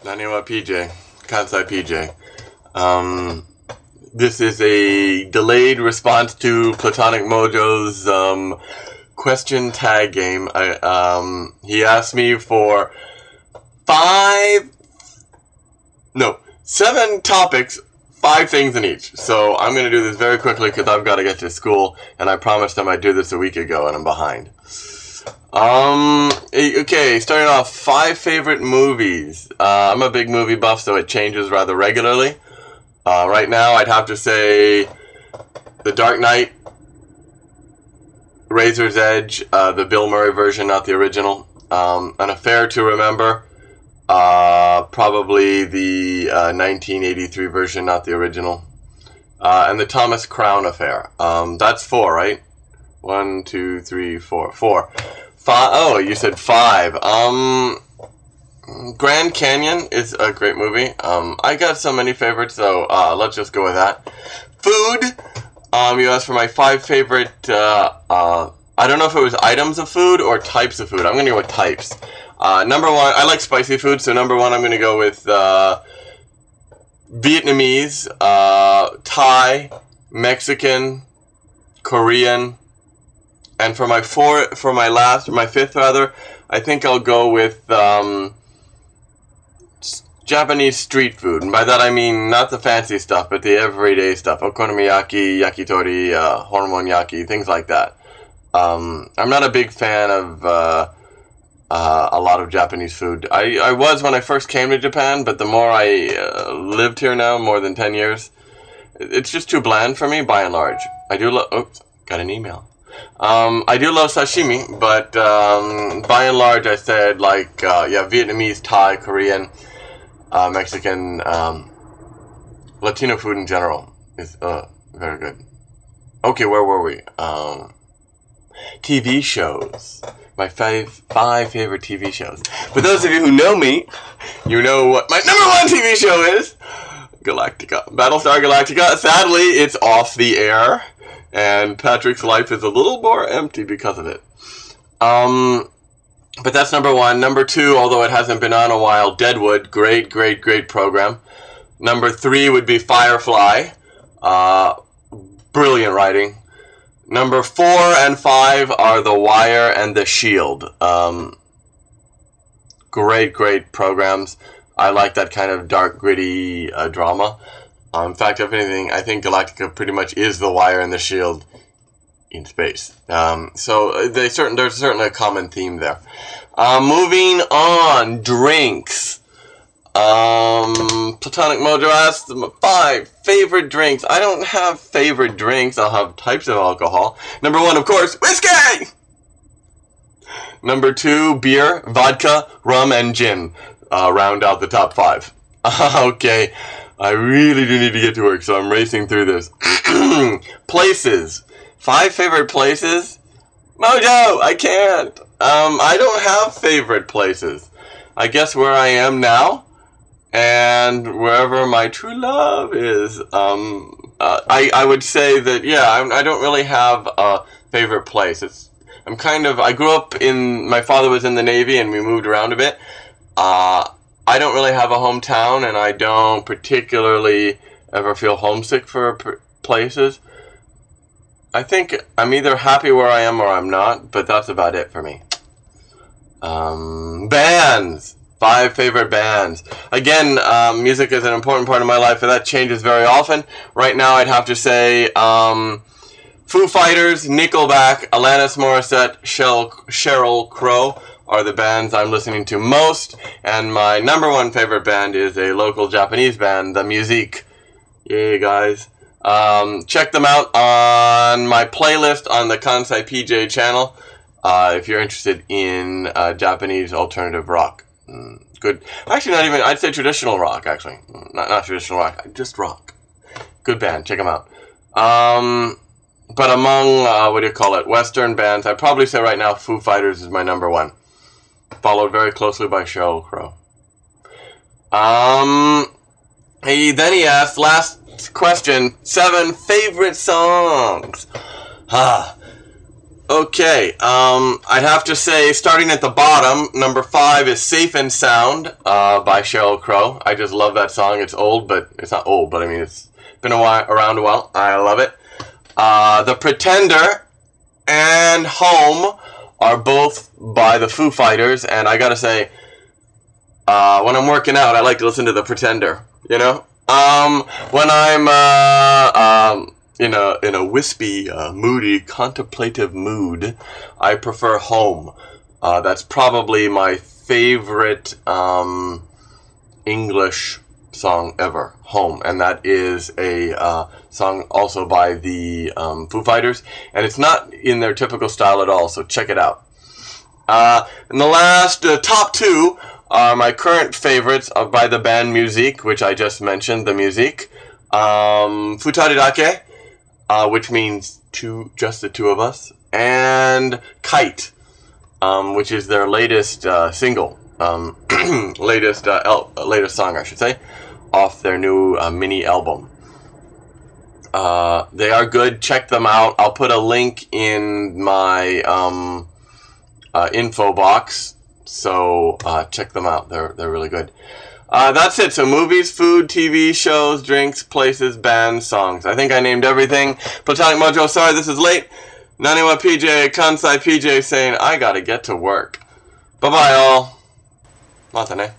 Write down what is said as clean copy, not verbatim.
NaniwaPJ, Kansai PJ. This is a delayed response to Platonicmojo's question tag game. He asked me for 7 topics, 5 things in each. So I'm going to do this very quickly because I've got to get to school, and I promised him I'd do this a week ago, and I'm behind. Okay, starting off, 5 favorite movies. I'm a big movie buff, so it changes rather regularly. Right now, I'd have to say The Dark Knight, Razor's Edge, the Bill Murray version, not the original. An Affair to Remember, probably the 1983 version, not the original. And the Thomas Crown Affair. That's 4, right? 1, 2, 3, 4. 4. 5. Oh, you said 5. Grand Canyon is a great movie. I got so many favorites, so let's just go with that. Food. You asked for my 5 favorite. I don't know if it was items of food or types of food. I'm going to go with types. Number 1, I like spicy food, so number 1, I'm going to go with Vietnamese, Thai, Mexican, Korean. And for my 5th rather, I think I'll go with Japanese street food. And by that I mean not the fancy stuff, but the everyday stuff. Okonomiyaki, yakitori, hormoniyaki, things like that. I'm not a big fan of a lot of Japanese food. I was when I first came to Japan, but the more I lived here now, more than 10 years, it's just too bland for me by and large. I do love... Oops, got an email. I do love sashimi, but by and large I said like, yeah, Vietnamese, Thai, Korean, Mexican, Latino food in general is very good. Okay, where were we? TV shows. My 5 favorite TV shows. For those of you who know me, you know what my number 1 TV show is. Galactica. Battlestar Galactica. Sadly, it's off the air. And Patrick's life is a little more empty because of it. But that's number 1. Number 2, although it hasn't been on a while, Deadwood. Great program. Number 3 would be Firefly. Brilliant writing. Number 4 and 5 are The Wire and The Shield. Great programs. I like that kind of dark, gritty drama. In fact, if anything, I think Galactica pretty much is The Wire and The Shield in space. So there's certainly a common theme there. Moving on, drinks. Platonicmojo asked 5 favorite drinks. I don't have favorite drinks. I'll have types of alcohol. Number 1, of course, whiskey! Number 2, beer, vodka, rum, and gin. Round out the top 5. Okay. I really do need to get to work, so I'm racing through this. Places. 5 favorite places? Mojo, I can't. I don't have favorite places. I guess where I am now, and wherever my true love is. I would say that, yeah, I don't really have a favorite place. I grew up my father was in the Navy, and we moved around a bit. I don't really have a hometown, and I don't particularly ever feel homesick for places. I think I'm either happy where I am or I'm not, but that's about it for me. Bands. 5 favorite bands. Again, music is an important part of my life, and that changes very often. Right now, I'd have to say Foo Fighters, Nickelback, Alanis Morissette, Sheryl Crow are the bands I'm listening to most, and my number 1 favorite band is a local Japanese band, The Musique. Yay, guys. Check them out on my playlist on the Kansai PJ channel if you're interested in Japanese alternative rock. Good. Actually, not even, I'd say traditional rock, actually. Not traditional rock, just rock. Good band, check them out. But among, Western bands, I'd probably say right now Foo Fighters is my number 1. Followed very closely by Sheryl Crow. Then he asked, last question, 7 favorite songs. Okay, I'd have to say, starting at the bottom, number 5 is Safe and Sound by Sheryl Crow. I just love that song. It's old, but it's not old, but I mean, it's been around a while. I love it. The Pretender and Home are both by the Foo Fighters, and I gotta say, when I'm working out, I like to listen to The Pretender, you know? When I'm in a wispy, moody, contemplative mood, I prefer Home. That's probably my favorite English song ever, Home, and that is a song also by the Foo Fighters, and it's not in their typical style at all, so check it out. And the last top 2 are my current favorites by the band Musique, which I just mentioned, the Musique. Futari Dake, which means just the two of us, and Kite, which is their latest single, latest song, I should say, off their new mini album. They are good. Check them out. I'll put a link in my info box, so check them out. They're really good. That's it. So movies, food, TV shows, drinks, places, bands, songs. I think I named everything. Platonicmojo, sorry this is late. NaniwaPJ, Kansai PJ saying I gotta get to work. Bye-bye all. Matane.